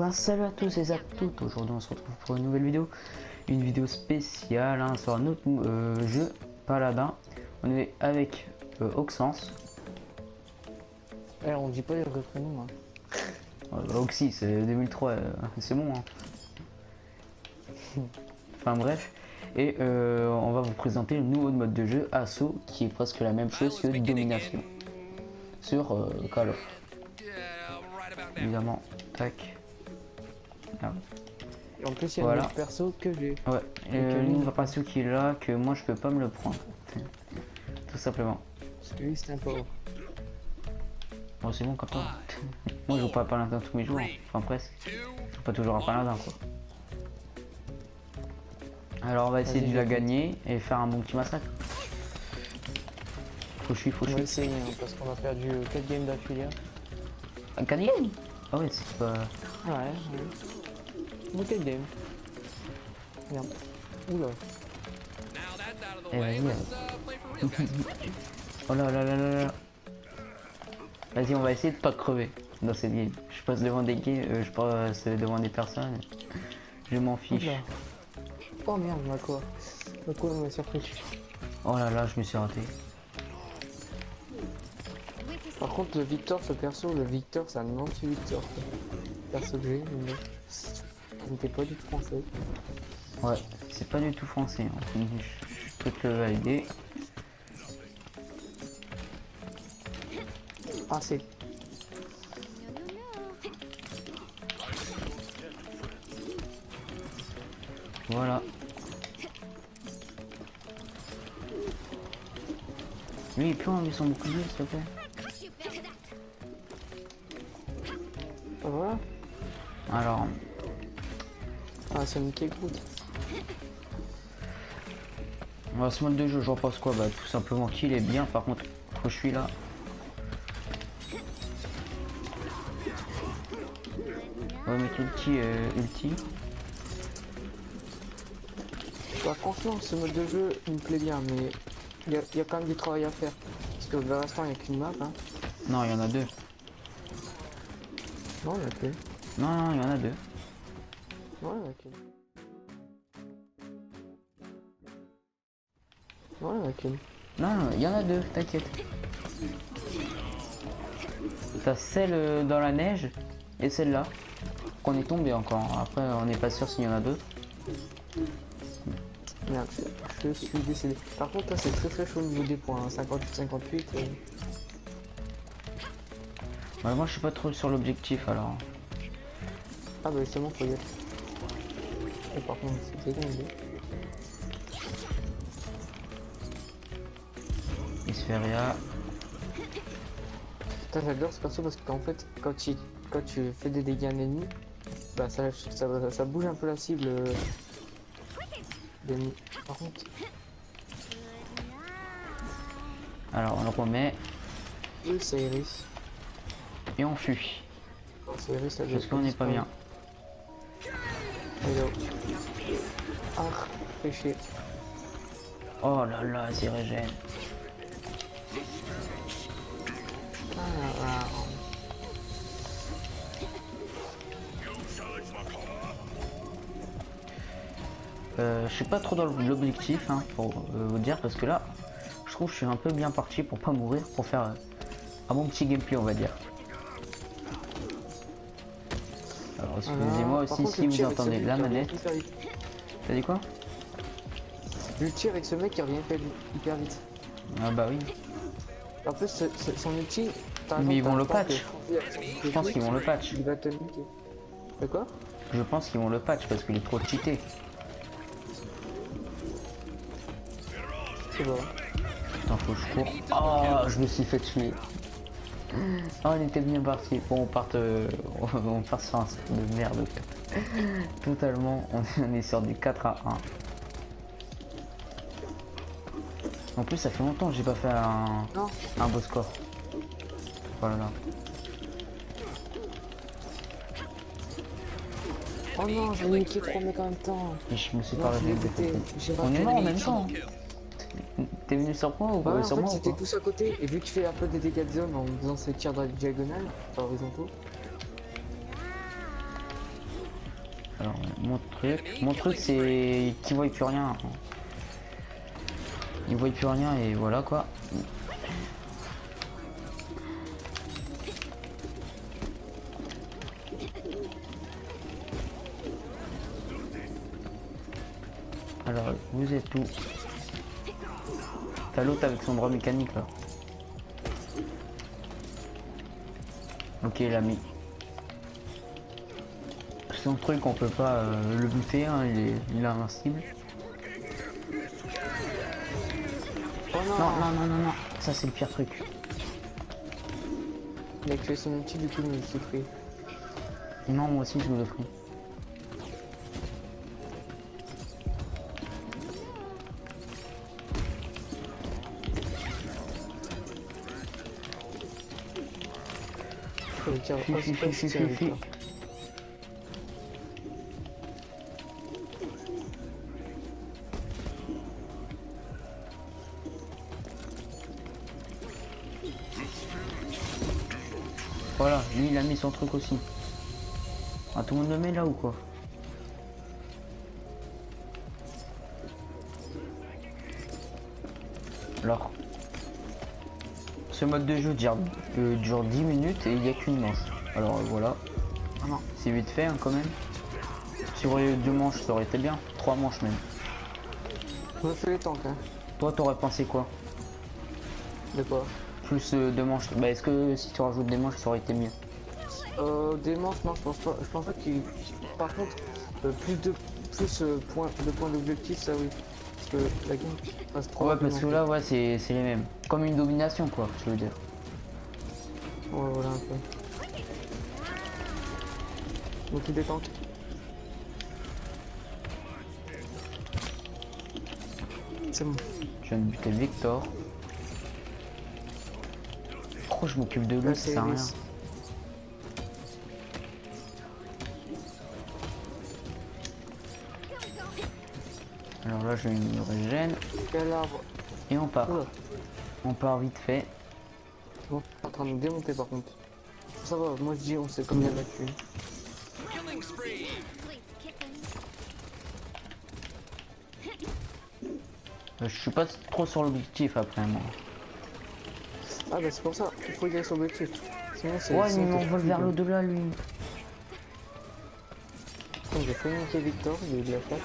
ben salut à tous et à toutes, aujourd'hui on se retrouve pour une nouvelle vidéo, une vidéo spéciale hein, sur un autre jeu Paladin. On est avec Oxens. On dit pas les vrais prénoms hein. Oxy c'est 2003, c'est bon hein. Enfin bref, et on va vous présenter le nouveau mode de jeu Assaut qui est presque la même chose que Domination sur Call of. Évidemment, tac. Ah. Et en plus il y a Voilà. un autre perso que j'ai. Ouais, une perso qui est là que moi je peux pas me le prendre. Tout simplement. Parce que lui c'est un pauvre. Bon c'est bon comme toi. Moi je joue pas à Paladin tous mes jours, hein. Enfin presque. Je joue pas toujours à Paladin quoi. Alors on va essayer de la gagner et faire un bon petit massacre. Faut que je suis. On va essayer hein, parce qu'on a perdu 4 games d'affilée. Un 4 games. Ah ouais c'est pas... Ouais. Bon 4 games. Merde. Oula. Eh vas-y. Oh là là là là là. Vas-y on va essayer de pas crever dans cette game. Je passe devant des games, je passe devant des personnes. Je m'en fiche. Oula. Oh merde ma quoi. Ma quoi m'a surpris. Oh là là je me suis raté. Par contre le Victor ce perso, le Victor c'est un anti-Victor. Perso que j'ai, mais il n'était pas du tout français. Ouais, c'est pas du tout français. Hein. Je peux te le valider. Ah c'est. Voilà. Lui il peut enlever son bouclier s'il te plaît. Voilà. Alors. Ah c'est une Groot. Ce mode de jeu j'en pense quoi? Bah tout simplement qu'il est bien, par contre quand je suis là. On va mettre ulti. Bah, franchement ce mode de jeu il me plaît bien mais il y a quand même du travail à faire. Parce que pour l'instant il n'y a qu'une map hein. Non il y en a deux. Non il y a que. Non il y en a deux. Ouais il y a que. Ouais il y a que. Non il y en a deux, t'inquiète. T'as celle dans la neige et celle-là. Qu'on est tombé encore. Après on n'est pas sûr s'il y en a d'autres. Merde, je suis décédé. Par contre là c'est très chaud au niveau des points, hein. 58. Ouais, moi je suis pas trop sur l'objectif alors. Ah bah justement faut y être. Et par contre c'est dingue. Isphéria. Putain j'adore ce perso parce qu'en fait quand tu fais des dégâts à un ennemi, bah ça bouge un peu la cible d'ennemi. Par contre. Alors on le remet Oui c'est Iris. et on fuit. C'est Iris là. Parce qu'on n'est pas bien. Hello. Ah, fait chier. Oh là là, c'est régène. Ah. Je suis pas trop dans l'objectif hein, pour vous dire parce que là je trouve que je suis un peu bien parti pour pas mourir, pour faire un bon petit gameplay on va dire. Alors excusez-moi aussi contre, si vous entendez la manette. T'as dit quoi? Le tir avec ce mec qui revient hyper vite. Ah bah oui. En plus son ulti. Mais ils vont le patch. Je pense qu'ils vont le patch. Il va te niquer. De quoi? Je pense qu'ils vont le patch parce qu'il est trop cheaté. C'est bon. Putain faut que je cours. Oh je me suis fait tuer. Oh, on était bien parti. Bon on part sur un score de merde en fait. Totalement on est sur du 4-1. En plus ça fait longtemps que j'ai pas fait un beau score. Voilà. Oh non j'ai niqué 3 mecs en même temps. Et je me suis Non, pas réveillé. On est mort en même temps. T'es venu sur moi ou ouais, sur en fait, moi ou c'était quoi? tous à côté et vu qu'il fait un peu des dégâts de zone en faisant ses tirs diagonales, pas horizontaux. Alors, mon truc c'est qu'il voit plus rien. Il voit plus rien et voilà quoi. Alors, vous êtes où? T'as l'autre avec son bras mécanique là. Ok, il a mis. Son truc, on peut pas le buter, hein, il est invincible. Oh non, Non, non, non, non, non, ça c'est le pire truc. Il a tué son outil, du coup, il me s'est pris. Non, moi aussi je me le ferai. Fuis. Voilà, lui il a mis son truc aussi. Ah, tout le monde le met là ou quoi? Alors, ce mode de jeu dure 10 minutes et il n'y a qu'une manche. Alors voilà. Ah non, c'est vite fait hein, quand même. Si on aurait eu 2 manches, ça aurait été bien. 3 manches même. On a fait les tanks, hein. Toi, t'aurais pensé quoi? De quoi? Plus de manches. Bah, est-ce que si tu rajoutes des manches, ça aurait été mieux? Des manches, non, je pense pas. Je pense pas qu'il. Par contre, points d'objectif, ça oui. Parce que la game passe trop. Ouais, parce que là, ouais, c'est les mêmes. Comme une domination, quoi, je veux dire. Ouais, voilà un peu. Donc il détente. C'est bon. Je viens de buter Victor. Oh, je m'occupe de lui, Là, ça c'est sert à rien. Ellis. Alors là, je me régène Quel arbre? et on part. Oula. On part vite fait. Bon, en train de me démonter par contre. Ça va, moi je dis on sait combien il a tué. Je suis pas trop sur l'objectif après moi. Ah bah c'est pour ça, il faut y aller sur l'objectif. Sinon c'est. Ouais, il sinon, t'es m'envole foutu, vers quoi. l'au-delà lui. Attends, j'ai fait niquer Victor, il a eu de la frappe.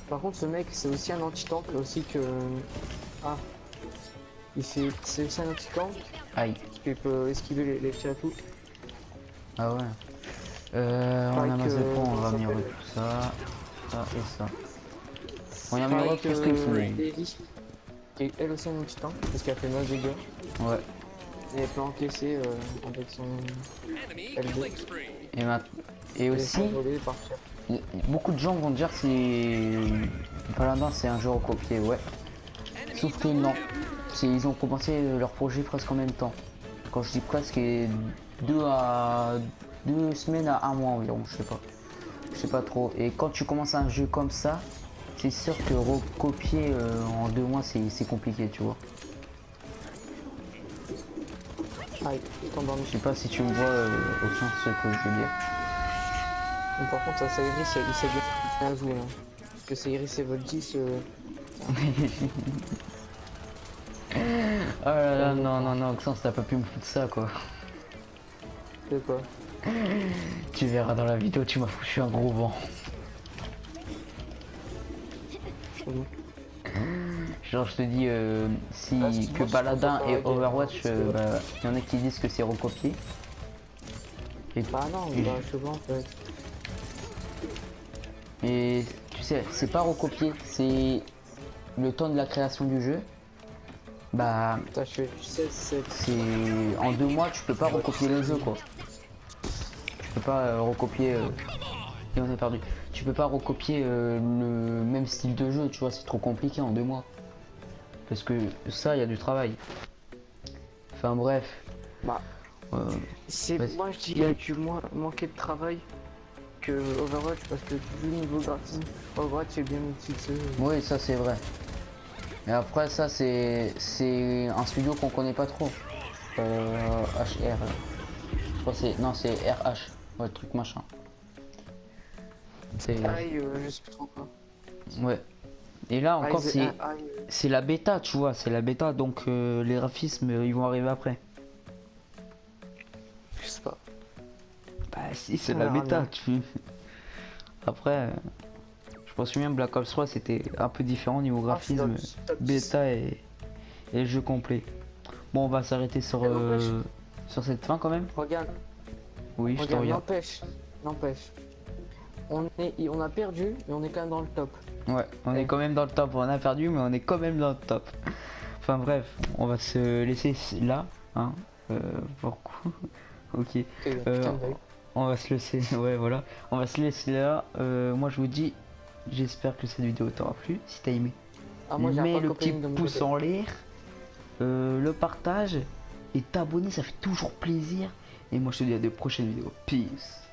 Par contre ce mec c'est aussi un anti-tank aussi que. Ah. C'est aussi un anti-tank Aïe. qui peut esquiver les tirs à tout. Ah ouais. On Pareil a masse de que- points, on va comment mirer ça tout ça. Ça et ça. On y a Pareil mis que qu'est-ce qu'il faut. Ellie, qui est elle aussi un anti-tank parce qu'elle fait 9 dégâts. Ouais. Et elle peut encaisser avec son LB. Et aussi, Voler, partir. beaucoup de gens vont dire que c'est Paladin c'est un jeu recopié, ouais. Sauf que non. Ils ont commencé leur projet presque en même temps. Quand je dis presque, c'est 2 semaines à 1 mois environ, je sais pas. Je sais pas trop. Et quand tu commences un jeu comme ça, c'est sûr que recopier en 2 mois c'est compliqué, tu vois. Aïe, je tombe dans le Je sais pas si tu me vois au sens ce que je veux dire. Mais par contre, ça Iris, il s'est bien joué. Hein. Parce que c'est Iris et Voltis. Oh là là, non, Xance, t'as pas pu me foutre ça quoi. C'est quoi? Tu verras dans la vidéo, tu m'as foutu un gros vent. C'est bon. Genre je te dis si Ah, si que moi, je Paladin comprends et pas la guerre, Overwatch, parce que- bah, y en a qui disent que c'est recopié. Et, Bah non, et- bah je vois en fait. et tu sais, c'est pas recopié, c'est le temps de la création du jeu. Bah Putain, je sais, c'est. c'est en 2 mois tu peux pas recopier le jeu quoi. Tu peux pas recopier et on est perdu. Tu peux pas recopier le même style de jeu, tu vois, c'est trop compliqué en 2 mois. Parce que ça, il y a du travail. Enfin bref. Bah, c'est. vas-y. Moi je dirais que moi, manquer de travail que Overwatch parce que vu le niveau graphisme, Overwatch c'est bien multi. Oui, ça c'est vrai. Mais après ça c'est un studio qu'on connaît pas trop. HR. crois que c'est... Non, c'est RH. Ouais, truc machin. C'est... Aïe, je sais plus trop quoi. Ouais. Et là encore, Aïe, c'est... aïe. C'est la bêta, tu vois, c'est la bêta, donc les graphismes, ils vont arriver après. Je sais pas. Bah si, c'est On la verra bêta, bien. tu... Après, je pense bien Black Ops 3, c'était un peu différent niveau Ah, c'est graphisme, top 10. bêta et jeu complet. Bon, on va s'arrêter Et n'empêche. sur cette fin quand même. Regarde, Oui, je te regarde, regarde. n'empêche. On a perdu, mais on est quand même dans le top. Ouais, on est quand même dans le top, on a perdu, mais on est quand même dans le top. Enfin bref, on va se laisser là, hein, beaucoup. Ok. Putain d'œil. On va se laisser, ouais voilà, on va se laisser là. Moi je vous dis, j'espère que cette vidéo t'aura plu. Si t'as aimé, Ah, moi j'ai mets pas le de petit copine de mon pouce côté. en l'air, le partage et t'abonner, ça fait toujours plaisir. Et moi je te dis à de prochaines vidéos. Peace.